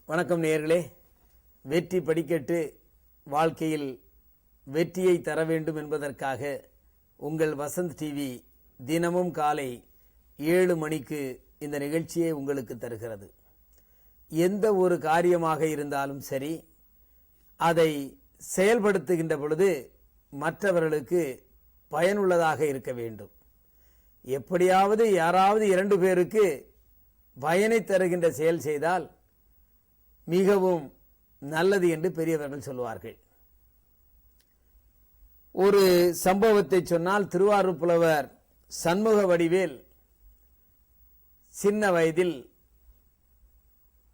வணக்கம் நேயர்களே. வெற்றி படிக்கட்டு வாழ்க்கையில் வெற்றியை தர வேண்டும் என்பதற்காக உங்கள் வசந்த் டிவி தினமும் காலை 7 மணிக்கு இந்த நிகழ்ச்சியை உங்களுக்கு தருகிறது. எந்த ஒரு காரியமாக இருந்தாலும் சரி, அதை செயல்படுத்துகின்ற பொழுது மற்றவர்களுக்கு பயனுள்ளதாக இருக்க வேண்டும். எப்படியாவது யாராவது 2 பேருக்கு பயனை தருகின்ற செயல் செய்தால் மிகவும் நல்லது என்று பெரியவர்கள் சொல்வார்கள். ஒரு சம்பவத்தை சொன்னால், திருவாரூர் புலவர் சண்முக வடிவேல் சின்ன வயதில்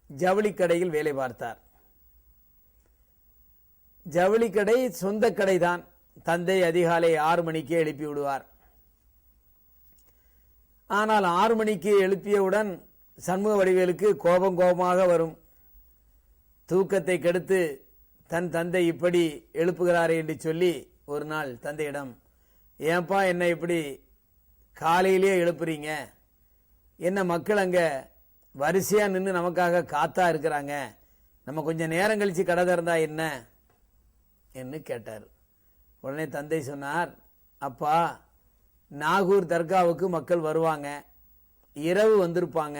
ஜவுளிக்கடையில் வேலை பார்த்தார். ஜவுளிக்கடை சொந்த கடைதான். தந்தை அதிகாலை 6 மணிக்கு எழுப்பி விடுவார். ஆனால் 6 மணிக்கு எழுப்பியவுடன் சண்முக வடிவேலுக்கு கோபமாக வரும். தூக்கத்தை கெடுத்து தன் தந்தை இப்படி எழுப்புகிறாரே என்று சொல்லி ஒரு நாள் தந்தையிடம், ஏன்பா என்ன இப்படி காலையிலேயே எழுப்புறீங்க? என்ன மக்கள் அங்கே வரிசையா நின்று நமக்காக காத்தா இருக்கிறாங்க, நம்ம கொஞ்சம் நேரம் கழிச்சு கடை திறந்தா என்ன என்று கேட்டார். உடனே தந்தை சொன்னார், அப்பா, நாகூர் தர்காவுக்கு மக்கள் வருவாங்க, இரவு வந்திருப்பாங்க,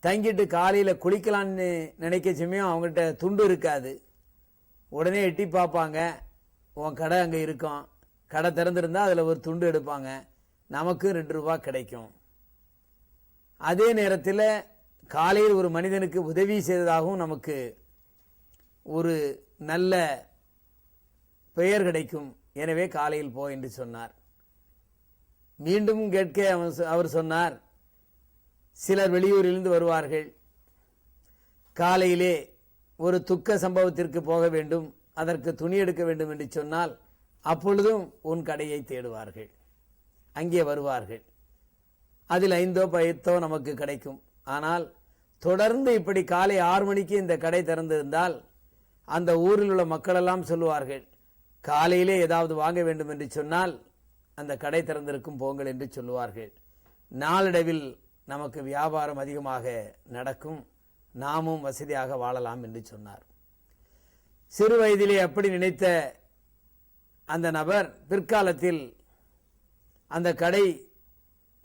தங்கிட்டு காலையில் குளிக்கலான்னு நினைக்க சமயம் அவங்ககிட்ட துண்டு இருக்காது. உடனே எட்டி பார்ப்பாங்க, உன் கடை அங்கே இருக்கும், கடை திறந்திருந்தா அதில் ஒரு துண்டு எடுப்பாங்க, நமக்கு 2 ரூபா கிடைக்கும். அதே நேரத்தில் காலையில் ஒரு மனிதனுக்கு உதவி செய்ததாகவும் நமக்கு ஒரு நல்ல பெயர் கிடைக்கும். எனவே காலையில் போ என்று சொன்னார். மீண்டும் கேட்க அவர் சொன்னார், சிலர் வெளியூரிலிருந்து வருவார்கள், காலையிலே ஒரு துக்க சம்பவத்திற்கு போக வேண்டும், அதற்கு துணி எடுக்க வேண்டும் என்று சொன்னால் அப்பொழுதும் உன் கடையை தேடுவார்கள், அங்கே வருவார்கள், அதில் 5 10 நமக்கு கிடைக்கும். ஆனால் தொடர்ந்து இப்படி காலை 6 மணிக்கு இந்த கடை திறந்திருந்தால் அந்த ஊரில் உள்ள மக்களெல்லாம் சொல்லுவார்கள், காலையிலே ஏதாவது வாங்க வேண்டும் என்று சொன்னால் அந்த கடை திறந்திருக்கும், போங்கள் என்று சொல்லுவார்கள். நாளடைவில் நமக்கு வியாபாரம் அதிகமாக நடக்கும், நாமும் வசதியாக வாழலாம் என்று சொன்னார். சிறு வயதிலே அப்படி நினைத்த அந்த நபர் பிற்காலத்தில் அந்த கடை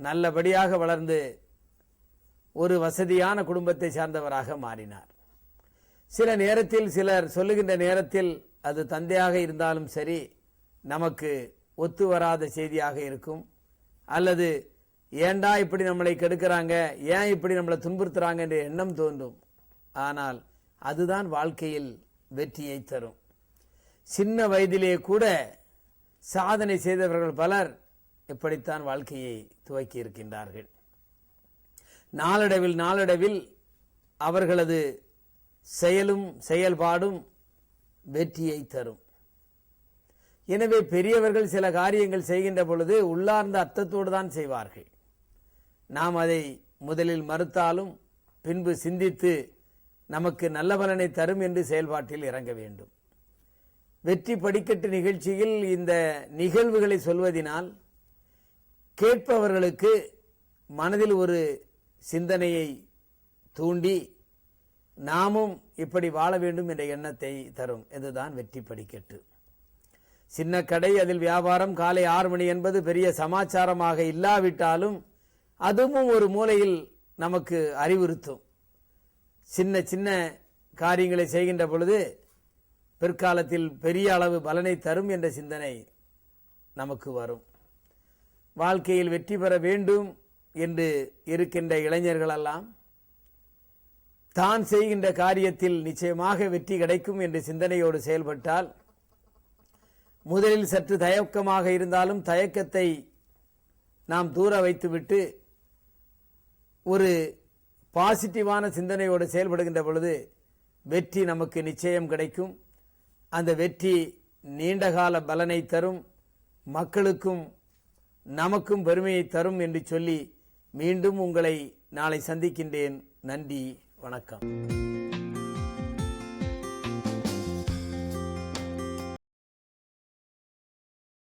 நல்லபடியாக வளர்ந்து ஒரு வசதியான குடும்பத்தை சார்ந்தவராக மாறினார். சில நேரத்தில் சிலர் சொல்லுகின்ற நேரத்தில் அது தந்தையாக இருந்தாலும் சரி, நமக்கு ஒத்து வராத செய்தியாக இருக்கும். அல்லது ஏண்டா இப்படி நம்மளை கெடுக்கிறாங்க, ஏன் இப்படி நம்மளை துன்புறுத்துறாங்க என்ற எண்ணம் தோன்றும். ஆனால் அதுதான் வாழ்க்கையில் வெற்றியை தரும். சின்ன வயதிலே கூட சாதனை செய்தவர்கள் பலர் இப்படித்தான் வாழ்க்கையை துவக்கி இருக்கின்றார்கள். நாளடைவில் அவர்களது செயலும் செயல்பாடும் வெற்றியை தரும். எனவே பெரியவர்கள் சில காரியங்கள் செய்கின்ற பொழுது உள்ளார்ந்த அர்த்தத்தோடு தான் செய்வார்கள். நாம் அதை முதலில் மறுத்தாலும் பின்பு சிந்தித்து நமக்கு நல்ல பலனை தரும் என்று செயல்பாட்டில் இறங்க வேண்டும். வெற்றி படிக்கட்டு நிகழ்ச்சியில் இந்த நிகழ்வுகளை சொல்வதினால் கேட்பவர்களுக்கு மனதில் ஒரு சிந்தனையை தூண்டி நாமும் இப்படி வாழ வேண்டும் என்ற எண்ணத்தை தரும். இதுதான் வெற்றி படிக்கட்டு. சின்ன கடை, அதில் வியாபாரம், காலை 6 மணி என்பது பெரிய சமாச்சாரமாக இல்லாவிட்டாலும் அதுவும் ஒரு மூலையில் நமக்கு அறிவுறுத்தும். சின்ன சின்ன காரியங்களை செய்கின்ற பொழுது பிற்காலத்தில் பெரிய அளவு பலனை தரும் என்ற சிந்தனை நமக்கு வரும். வாழ்க்கையில் வெற்றி பெற வேண்டும் என்று இருக்கின்ற இளைஞர்களெல்லாம் தான் செய்கின்ற காரியத்தில் நிச்சயமாக வெற்றி கிடைக்கும் என்ற சிந்தனையோடு செயல்பட்டால், முதலில் சற்று தயக்கமாக இருந்தாலும் தயக்கத்தை நாம் தூர வைத்துவிட்டு ஒரு பாசிட்டிவான சிந்தனையோடு செயல்படுகின்ற பொழுது வெற்றி நமக்கு நிச்சயம் கிடைக்கும். அந்த வெற்றி நீண்டகால பலனை தரும், மக்களுக்கும் நமக்கும் பெருமையை தரும் என்று சொல்லி மீண்டும் உங்களை நாளை சந்திக்கின்றேன். நன்றி, வணக்கம்.